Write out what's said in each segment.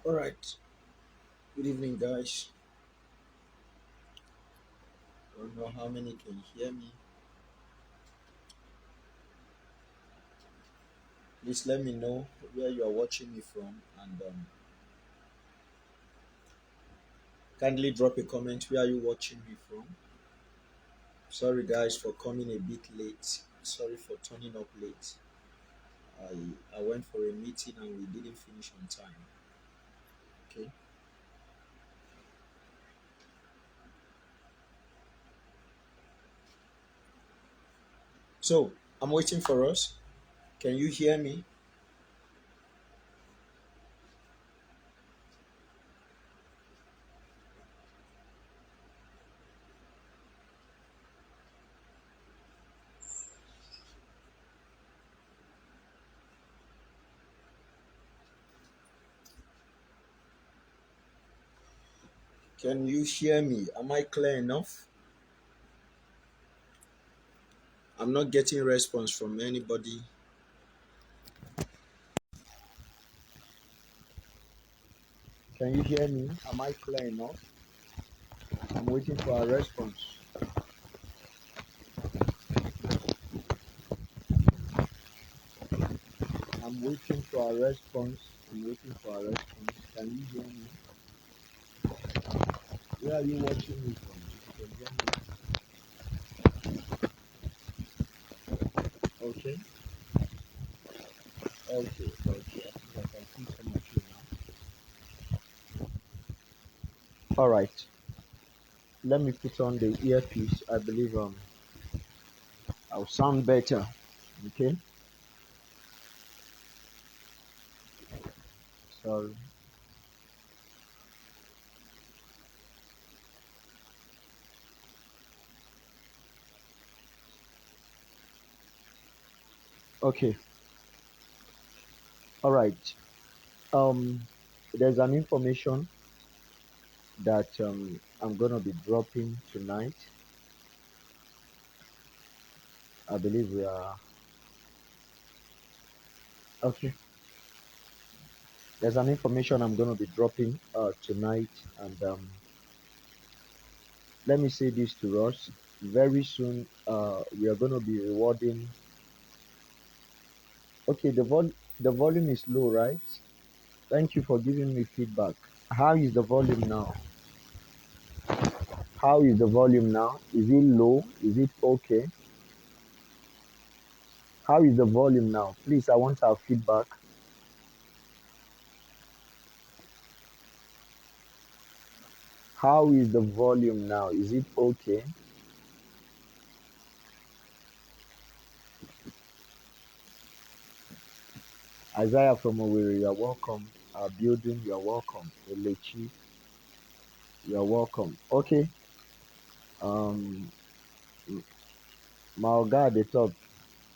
All right. Good evening, guys. I don't know how many can hear me. Please let me know where you are watching me from, and kindly drop a comment where are you watching me from. Sorry, guys, for coming a bit late. Sorry for turning up late. I went for a meeting and we didn't finish on time. Okay. So I'm waiting for us. Can you hear me? Can you hear me? Am I clear enough? I'm not getting response from anybody. Can you hear me? Am I clear enough? I'm waiting for a response. I'm waiting for a response. I'm waiting for a response. Can you hear me? Where are you watching me from? If you can hear me. Okay. Okay. Okay. I think I can see some of you now. All right. Let me put on the earpiece. I believe I'll sound better. Okay. Sorry. Okay. All right. Um, there's an information that I'm gonna be dropping tonight. I believe we are okay. There's an information I'm gonna be dropping tonight, and let me say this to us. Very soon, we are gonna be rewarding. Okay, the volume is low, right? Thank you for giving me feedback. How is the volume now? How is the volume now? Is it low? Is it okay? How is the volume now? Please, I want our feedback. How is the volume now? Is it okay? Isaiah from Owerri, you're welcome. Our building, you're welcome. Elechi, you're welcome. Okay. Um, Malga at the top.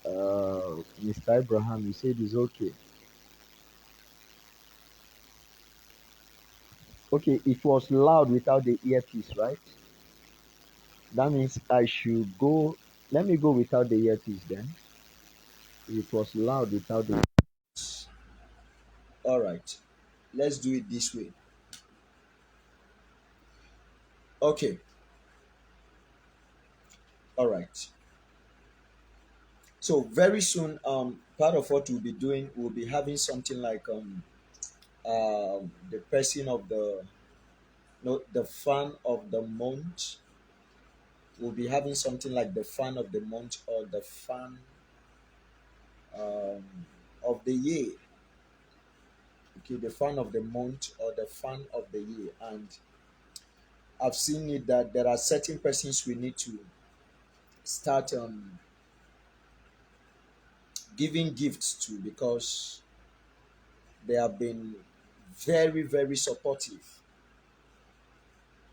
Mr. Abraham, you said it's okay. Okay, it was loud without the earpiece, right? That means I should go. Let me go without the earpiece then. It was loud without the. All right, let's do it this way. Okay, all right. So very soon, part of what we'll be doing, we'll be having something like the person of the no the fan of the month. We'll be having something like the fan of the month or the fan um, of the year. Okay, the fan of the month or the fan of the year. And I've seen it that there are certain persons we need to start giving gifts to because they have been very, very supportive.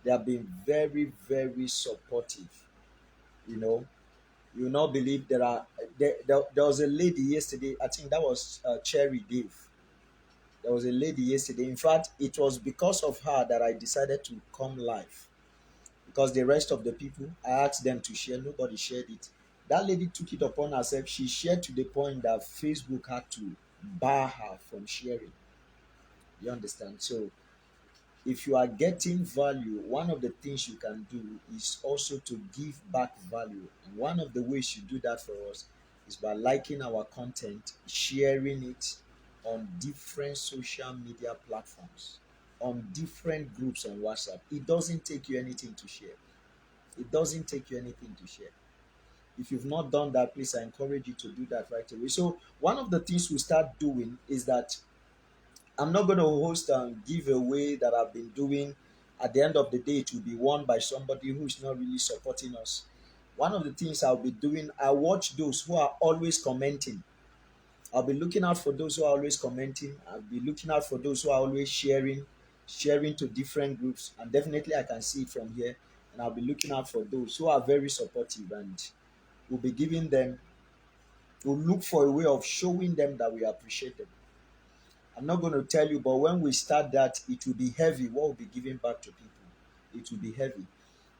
They have been very, very supportive. You know, you will not believe there was a lady yesterday. I think that was Cherry Dave. There was a lady yesterday. In fact, it was because of her that I decided to come live. Because the rest of the people, I asked them to share, nobody shared it. That lady took it upon herself. She shared to the point that Facebook had to bar her from sharing. You understand? So if you are getting value, one of the things you can do is also to give back value. And one of the ways you do that for us is by liking our content, sharing it on different social media platforms, on different groups on WhatsApp. It doesn't take you anything to share. It doesn't take you anything to share. If you've not done that, please, I encourage you to do that right away. So one of the things we start doing is that I'm not going to host a giveaway that I've been doing. At the end of the day, it will be won by somebody who is not really supporting us. One of the things I'll be doing, I watch those who are always commenting. I'll be looking out for those who are always commenting. I'll be looking out for those who are always sharing to different groups. And definitely I can see it from here. And I'll be looking out for those who are very supportive, and we'll be giving them, we'll look for a way of showing them that we appreciate them. I'm not going to tell you, but when we start that, it will be heavy. What we'll be giving back to people, it will be heavy.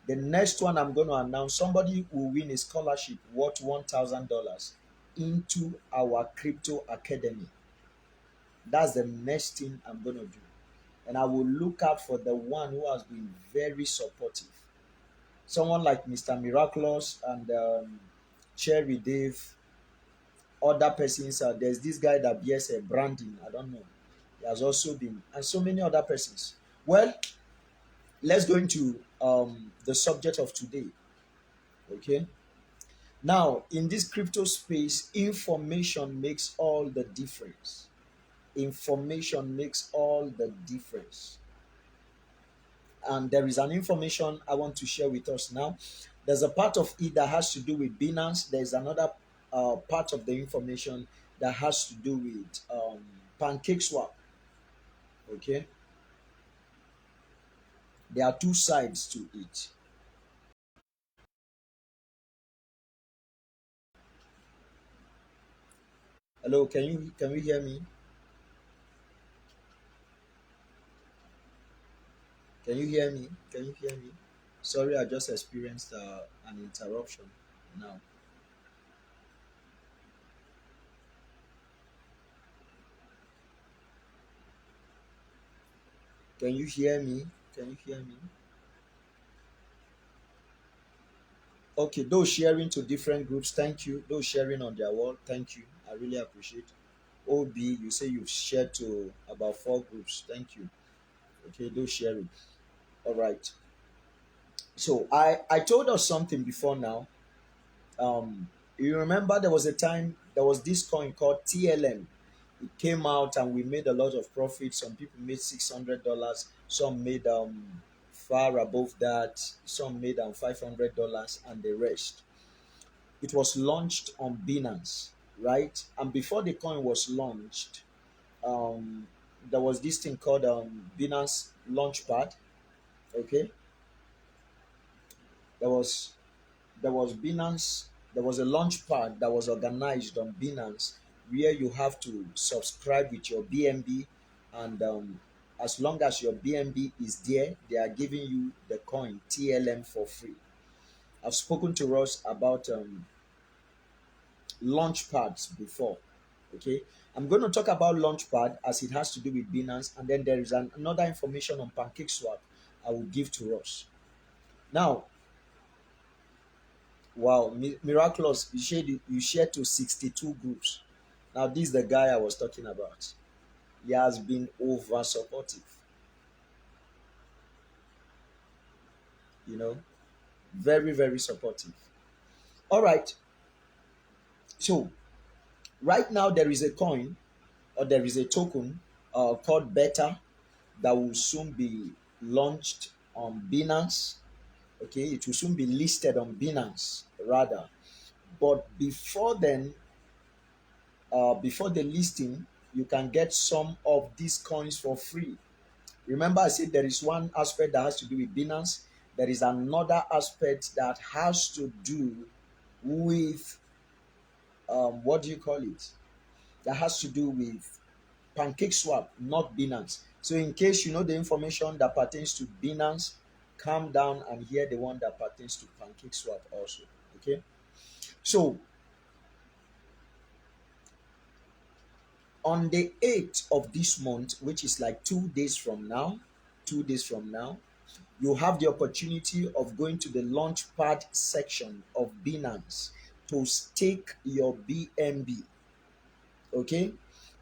The next one I'm going to announce, somebody will win a scholarship worth $1,000 into our crypto academy. That's the next thing I'm going to do. And I will look out for the one who has been very supportive. Someone like Mr. Miraculous and Cherry Dave, other persons. There's this guy that bears a branding. I don't know. He has also been, and so many other persons. Well, let's go into the subject of today. Okay. Now, in this crypto space, information makes all the difference. Information makes all the difference. And there is an information I want to share with us now. There's a part of it that has to do with Binance. There's another part of the information that has to do with Pancakeswap. Okay, there are two sides to it. Hello, can you hear me? Can you hear me? Can you hear me? Sorry, I just experienced an interruption now. Can you hear me? Can you hear me? Okay, those sharing to different groups, thank you. Those sharing on their wall, thank you. I really appreciate. OB, you say you've shared to about four groups. Thank you. Okay, those sharing. All right. So I told us something before now. You remember there was a time there was this coin called TLM. It came out and we made a lot of profit. Some people made $600. Some made far above that. Some made $500 and the rest. It was launched on Binance, right? And before the coin was launched, um, there was this thing called Binance Launchpad. Okay, there was there was Binance. There was a Launchpad that was organized on Binance where you have to subscribe with your BNB, and as long as your BNB is there, they are giving you the coin TLM for free. I've spoken to us about Launchpads before. Okay, I'm going to talk about Launchpad as it has to do with Binance, and then there is another information on Pancakeswap I will give to us. Now, wow, miraculous! You shared to 62 groups. Now, this is the guy I was talking about. He has been over supportive. You know, very very supportive. All right. So right now there is a coin, or there is a token called Beta, that will soon be launched on Binance. Okay, it will soon be listed on Binance rather. But before then, before the listing, you can get some of these coins for free. Remember, I said there is one aspect that has to do with Binance. There is another aspect that has to do with what do you call it? That has to do with Pancakeswap, not Binance. So, in case you know the information that pertains to Binance, calm down and hear the one that pertains to Pancakeswap also. Okay. So, On the 8th of this month, which is like 2 days from now, 2 days from now, you have the opportunity of going to the launchpad section of Binance to stake your BNB. Okay,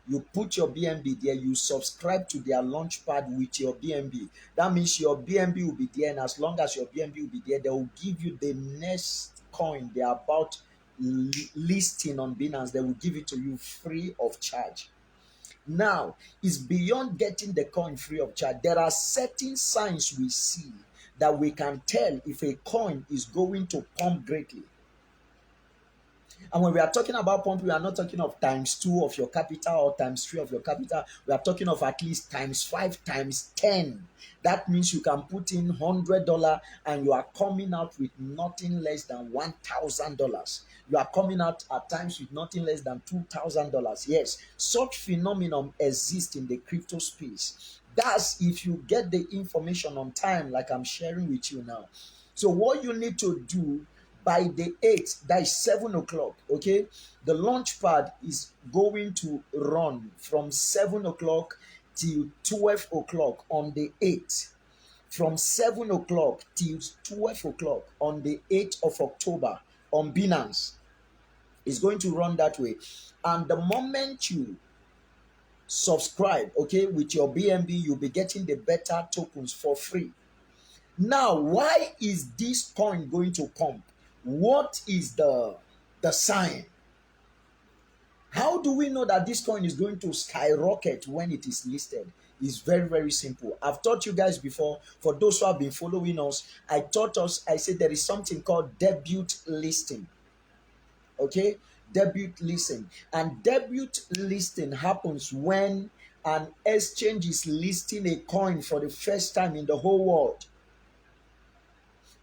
you put your BNB there, you subscribe to their launchpad with your BNB. That means your BNB will be there, and as long as your BNB will be there, they will give you the next coin they are about listing on Binance. They will give it to you free of charge. Now, it's beyond getting the coin free of charge. There are certain signs we see that we can tell if a coin is going to pump greatly. And when we are talking about pump, we are not talking of times 2 of your capital or times 3 of your capital. We are talking of at least times 5, times 10. That means you can put in $100 and you are coming out with nothing less than $1,000. You are coming out at times with nothing less than $2,000. Yes, such phenomenon exists in the crypto space. That's if you get the information on time, like I'm sharing with you now. So what you need to do by the 8th, that is 7 o'clock, okay, the launch pad is going to run from 7 o'clock till 12 o'clock on the 8th. From 7 o'clock till 12 o'clock on the 8th of October on Binance. It's going to run that way. And the moment you subscribe, okay, with your BNB, you'll be getting the beta tokens for free. Now, why is this coin going to pump? What is the sign? How do we know that this coin is going to skyrocket when it is listed? It's very, very simple. I've taught you guys before. For those who have been following us, I said there is something called debut listing. Okay? Debut listing. And debut listing happens when an exchange is listing a coin for the first time in the whole world.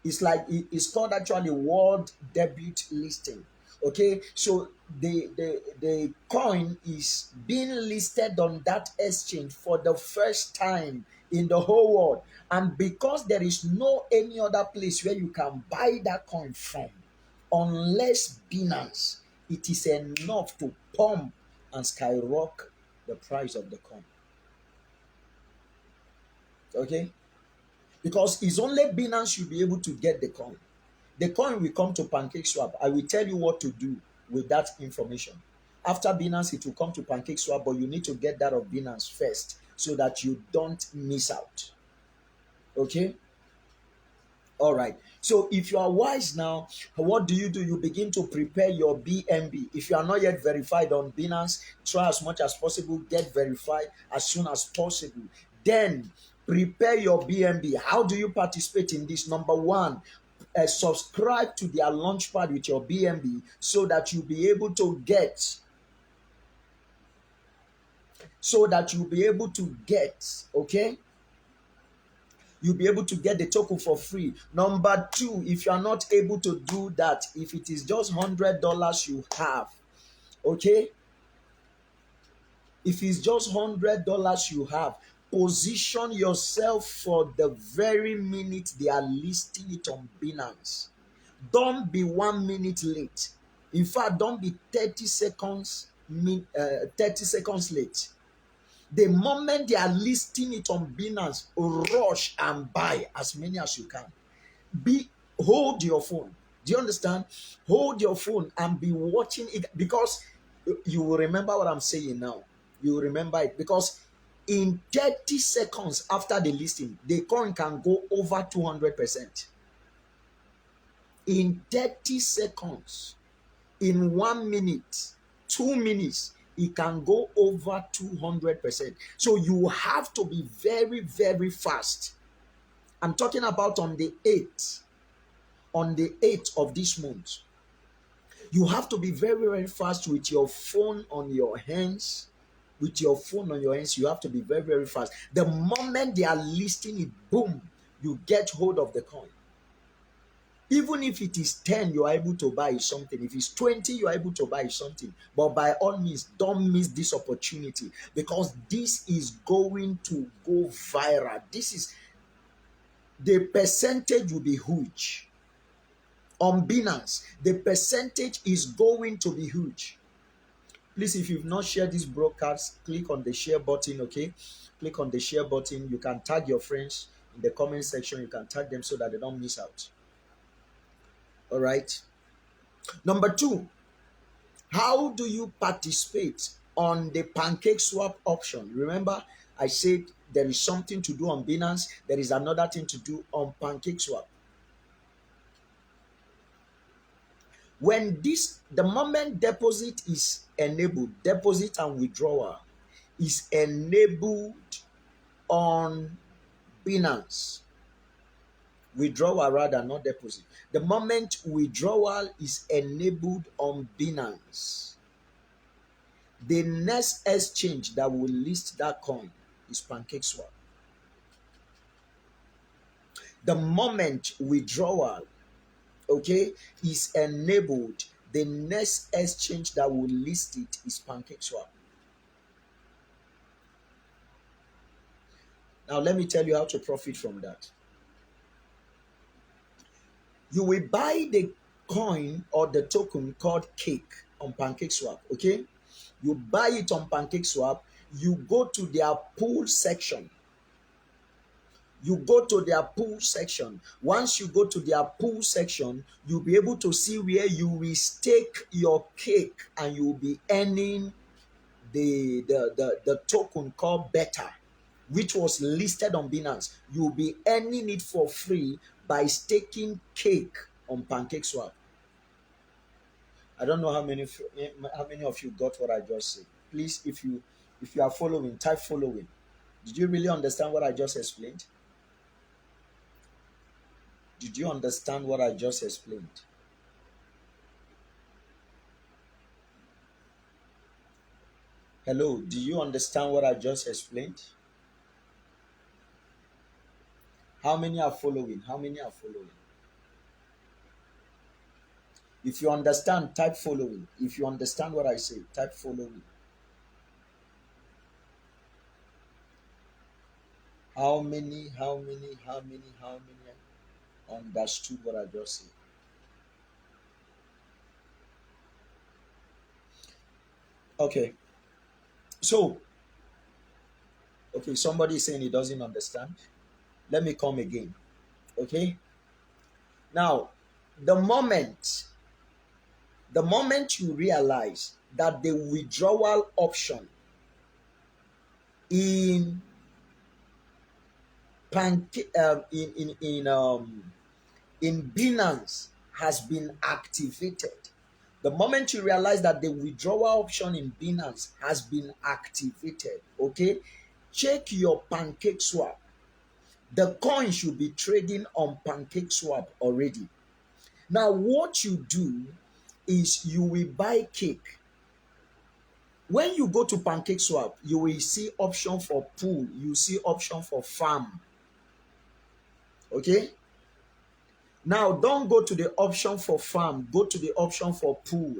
It's called actually world debut listing. Okay, so the coin is being listed on that exchange for the first time in the whole world, and because there is no any other place where you can buy that coin from unless Binance, it is enough to pump and skyrocket the price of the coin. Okay, because it's only Binance you'll be able to get the coin. The coin will come to Pancakeswap. I will tell you what to do with that information. After Binance, it will come to Pancakeswap, but you need to get that of Binance first so that you don't miss out. Okay? All right. So if you are wise now, what do? You begin to prepare your BNB. If you are not yet verified on Binance, try as much as possible, get verified as soon as possible. Then prepare your BNB. How do you participate in this? Number one, subscribe to their launchpad with your BNB so that you'll be able to get okay, you'll be able to get the token for free. Number two, if you are not able to do that, if it is just $100 you have, okay, if it's just $100 you have, position yourself for the very minute they are listing it on Binance. Don't be 1 minute late. In fact, don't be 30 seconds late. The moment they are listing it on Binance, rush and buy as many as you can. Hold your phone. Do you understand? Hold your phone and be watching it, because you will remember what I'm saying now. You will remember it, because in 30 seconds after the listing, the coin can go over 200%. In 30 seconds, in 1 minute, 2 minutes, it can go over 200%. So you have to be very, very fast. I'm talking about on the 8th of this month. You have to be very, very fast with your phone on your hands. With your phone on your hands, you have to be very, very fast. The moment they are listing it, boom, you get hold of the coin. Even if it is 10, you are able to buy something. If it's 20, you are able to buy something. But by all means, don't miss this opportunity, because this is going to go viral. The percentage will be huge. On Binance, the percentage is going to be huge. Please, if you've not shared this broadcast, click on the share button, okay? Click on the share button. You can tag your friends in the comment section. You can tag them so that they don't miss out. All right. Number two, how do you participate on the Pancakeswap option? Remember, I said there is something to do on Binance, there is another thing to do on Pancakeswap. When the moment deposit is enabled, deposit and withdrawal is enabled on Binance. Withdrawal rather, not deposit. The moment withdrawal is enabled on Binance, the next exchange that will list that coin is Pancakeswap. The moment withdrawal, okay, is enabled, the next exchange that will list it is Pancakeswap. Now, let me tell you how to profit from that. You will buy the coin or the token called cake on Pancakeswap, okay? You buy it on Pancakeswap, you go to their pool section. You go to their pool section. Once you go to their pool section, you'll be able to see where you will stake your cake and you'll be earning the token called Beta, which was listed on Binance. You'll be earning it for free by staking cake on Pancakeswap. I don't know how many of you got what I just said. Please, if you are following, type following. Did you really understand what I just explained? Did you understand what I just explained? Hello, do you understand what I just explained? How many are following? How many are following? If you understand, type following. If you understand what I say, type following. How many understood what I just said? Okay. So, okay, somebody is saying he doesn't understand. Let me come again. Okay. Now, the moment you realize that the withdrawal option in in Binance has been activated. The moment you realize that the withdrawal option in Binance has been activated, okay, check your Pancakeswap. The coin should be trading on Pancakeswap already. Now, what you do is you will buy cake. When you go to Pancakeswap, you will see option for pool, you see option for farm. Okay? Now, don't go to the option for farm, go to the option for pool.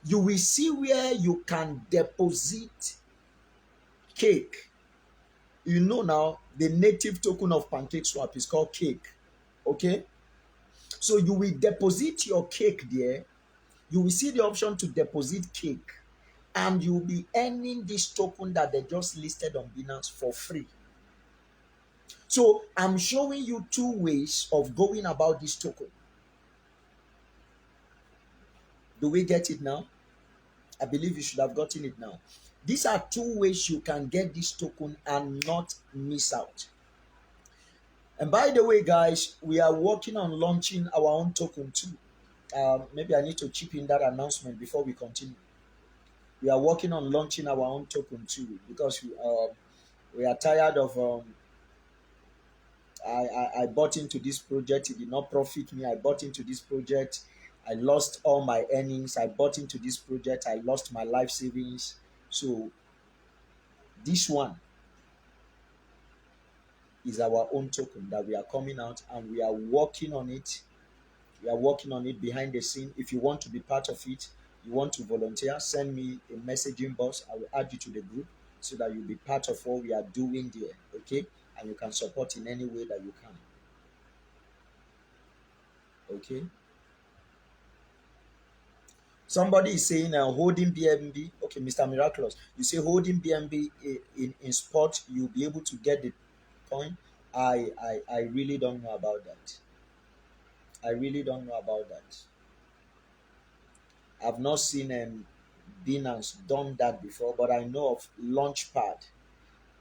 You will see where you can deposit cake. You know now, the native token of Pancakeswap is called cake. Okay? So you will deposit your cake there. You will see the option to deposit cake. And you'll be earning this token that they just listed on Binance for free. So I'm showing you two ways of going about this token. Do we get it now? I believe you should have gotten it now. These are two ways you can get this token and not miss out. And by the way, guys, we are working on launching our own token too. Maybe I need to chip in that announcement before we continue. We are working on launching our own token too because we are tired of I bought into this project. It did not profit me. I bought into this project. I lost all my earnings. I bought into this project. I lost my life savings. So this one is our own token that we are coming out and we are working on it. We are working on it behind the scene. If you want to be part of it, you want to volunteer, send me a messaging box. I will add you to the group so that you'll be part of what we are doing there. Okay? And you can support in any way that you can. Okay? Somebody is saying holding BNB. Okay, Mr. Miraculous, you say holding BNB in spot, you'll be able to get the coin. I really don't know about that. I really don't know about that. I've not seen Binance done that before, but I know of Launchpad.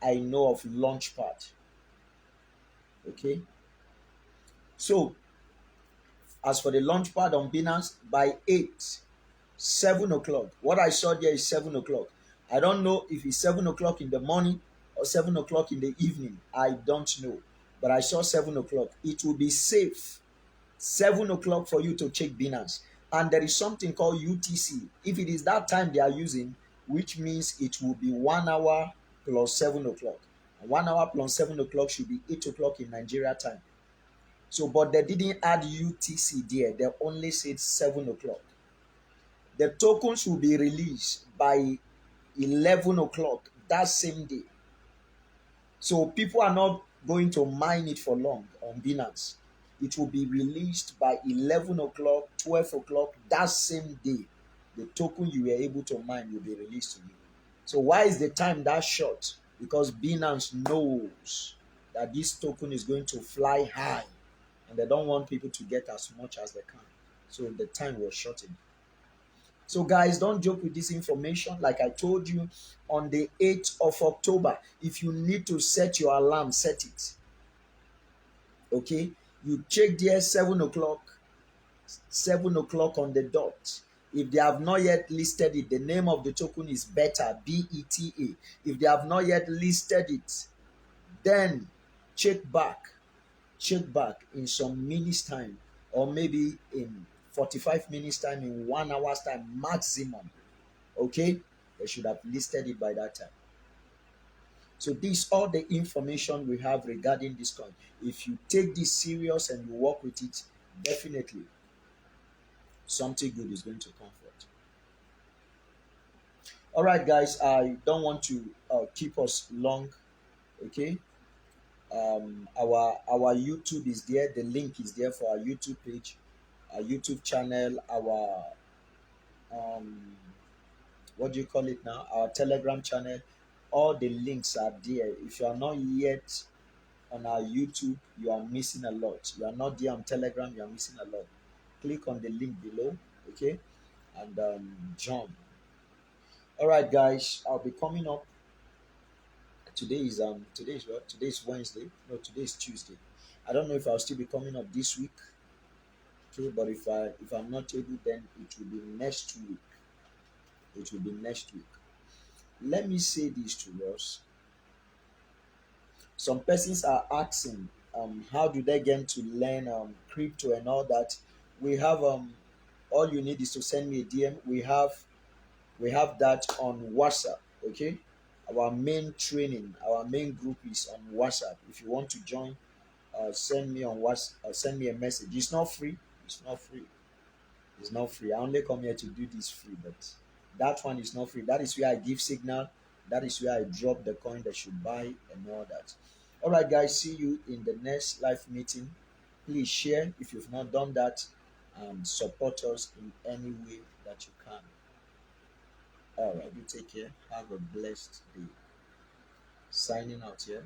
I know of Launchpad. Okay, so as for the Launchpad on Binance, by 7 o'clock. What I saw there is 7 o'clock. I don't know if it's 7 o'clock in the morning or 7 o'clock in the evening. I don't know. But I saw 7 o'clock. It will be safe 7 o'clock for you to check Binance. And there is something called UTC. If it is that time they are using, which means it will be 1 hour plus 7 o'clock. And 1 hour plus 7 o'clock should be 8 o'clock in Nigeria time. So, but they didn't add UTC there. They only said 7 o'clock. The tokens will be released by 11 o'clock that same day. So people are not going to mine it for long on Binance. It will be released by 11 o'clock, 12 o'clock that same day. The token you were able to mine will be released to you. So why is the time that short? Because Binance knows that this token is going to fly high and they don't want people to get as much as they can. So the time was shortened. So, guys, don't joke with this information. Like I told you, on the 8th of October, if you need to set your alarm, set it. Okay? You check there 7 o'clock, 7 o'clock on the dot. If they have not yet listed it, the name of the token is Beta, BETA. If they have not yet listed it, then check back in some minutes time, or maybe in 45 minutes time, in 1 hour's time maximum. Okay, they should have listed it by that time. So this is all the information we have regarding this coin. If you take this serious and you work with it, definitely something good is going to come forth. All right, guys, I don't want to keep us long. Okay, our YouTube is there. The link is there for our YouTube page, our YouTube channel, our um what do you call it now, our Telegram channel. All the links are there. If you are not yet on our YouTube, you are missing a lot. You are not there on Telegram, you are missing a lot. Click on the link below, okay, and join. All right, guys, I'll be coming up. Today is what? Today is Wednesday. No, today is Tuesday. I don't know if I'll still be coming up this week. Okay, but if I'm not able, then it will be next week. It will be next week. Let me say this to us. Some persons are asking, how do they get to learn crypto and all that? We have all you need is to send me a DM. We have that on WhatsApp. Okay, our main training, our main group is on WhatsApp. If you want to join, send me on WhatsApp. Send me a message. It's not free. It's not free. It's not free. I only come here to do this free, but that one is not free. That is where I give signal. That is where I drop the coin that should buy and all that. All right, guys. See you in the next live meeting. Please share if you've not done that, and support us in any way that you can. All right. You take care. Have a blessed day. Signing out here.